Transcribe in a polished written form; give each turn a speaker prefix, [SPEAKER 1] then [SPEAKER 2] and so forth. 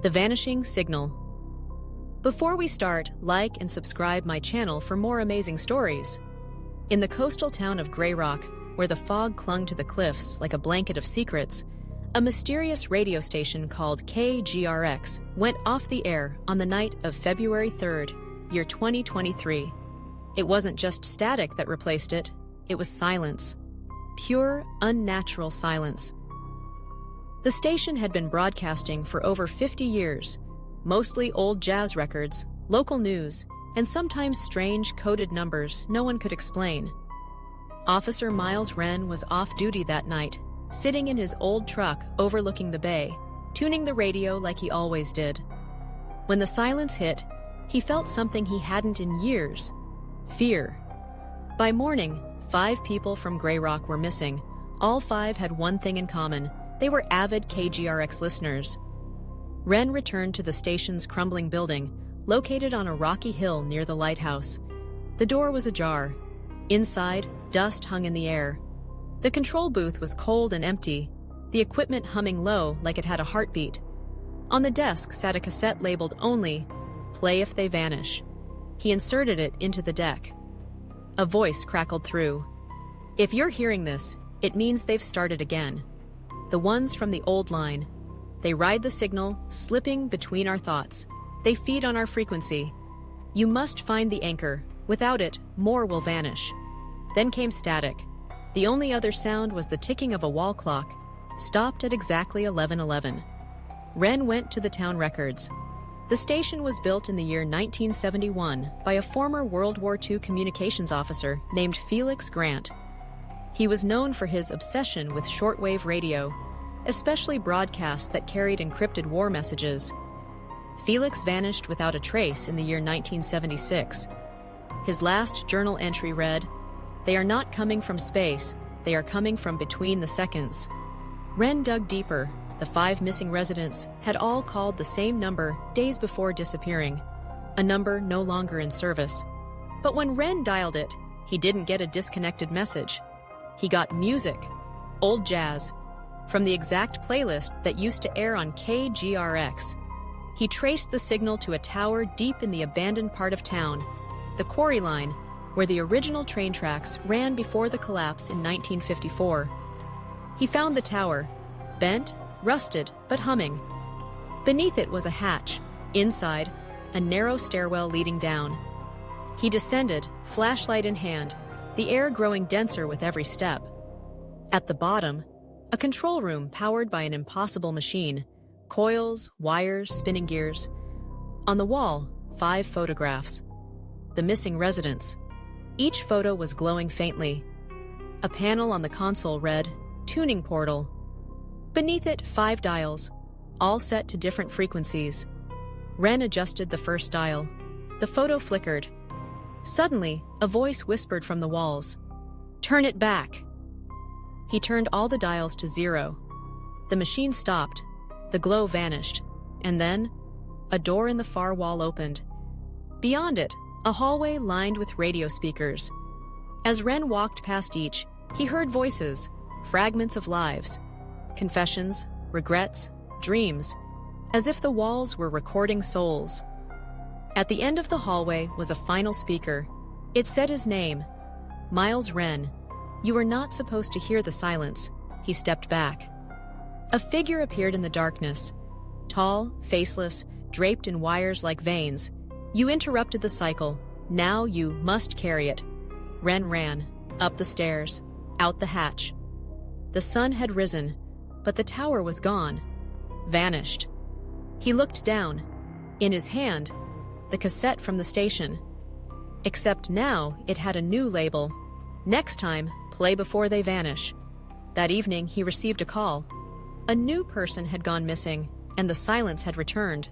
[SPEAKER 1] The Vanishing Signal. Before we start, like and subscribe my channel for more amazing stories. In the coastal town of Grey Rock, where the fog clung to the cliffs like a blanket of secrets, a mysterious radio station called KGRX went off the air on the night of February 3rd, year 2023. It wasn't just static that replaced it, it was silence. Pure, unnatural silence. The station had been broadcasting for over 50 years, mostly old jazz records, local news, and sometimes strange coded numbers no one could explain. Officer Miles Wren was off duty that night, sitting in his old truck overlooking the bay, tuning the radio like he always did. When the silence hit, he felt something he hadn't in years: fear. By morning, 5 people from Grey Rock were missing. All 5 had one thing in common: they were avid KGRX listeners. Wren returned to the station's crumbling building, located on a rocky hill near the lighthouse. The door was ajar. Inside, dust hung in the air. The control booth was cold and empty, the equipment humming low like it had a heartbeat. On the desk sat a cassette labeled only, "Play If They Vanish." He inserted it into the deck. A voice crackled through. "If you're hearing this, it means they've started again. The ones from the old line. They ride the signal, slipping between our thoughts. They feed on our frequency. You must find the anchor. Without it, more will vanish." Then came static. The only other sound was the ticking of a wall clock, stopped at exactly 11:11. Wren went to the town records. The station was built in the year 1971 by a former World War II communications officer named Felix Grant. He was known for his obsession with shortwave radio, especially broadcasts that carried encrypted war messages. Felix vanished without a trace in the year 1976. His last journal entry read, "They are not coming from space, they are coming from between the seconds." Wren dug deeper. The 5 missing residents had all called the same number days before disappearing, a number no longer in service. But when Wren dialed it, he didn't get a disconnected message. He got music, old jazz, from the exact playlist that used to air on KGRX. He traced the signal to a tower deep in the abandoned part of town, the quarry line, where the original train tracks ran before the collapse in 1954. He found the tower, bent, rusted, but humming. Beneath it was a hatch. Inside, a narrow stairwell leading down. He descended, flashlight in hand, the air growing denser with every step. At the bottom, a control room powered by an impossible machine. Coils, wires, spinning gears. On the wall, 5 photographs. The missing residents. Each photo was glowing faintly. A panel on the console read, "Tuning Portal." Beneath it, 5 dials, all set to different frequencies. Wren adjusted the first dial. The photo flickered. Suddenly, a voice whispered from the walls, "Turn it back." He turned all the dials to 0. The machine stopped. The glow vanished. And then, a door in the far wall opened. Beyond it, a hallway lined with radio speakers. As Wren walked past each, he heard voices, fragments of lives, confessions, regrets, dreams, as if the walls were recording souls. At the end of the hallway was a final speaker. It said his name, Miles Wren. "You were not supposed to hear the silence." He stepped back. A figure appeared in the darkness, tall, faceless, draped in wires like veins. "You interrupted the cycle. Now you must carry it." Wren ran, up the stairs, out the hatch. The sun had risen, but the tower was gone, vanished. He looked down. In his hand, the cassette from the station. Except now it had a new label. "Next time, play before they vanish." That evening, he received a call. A new person had gone missing, and the silence had returned.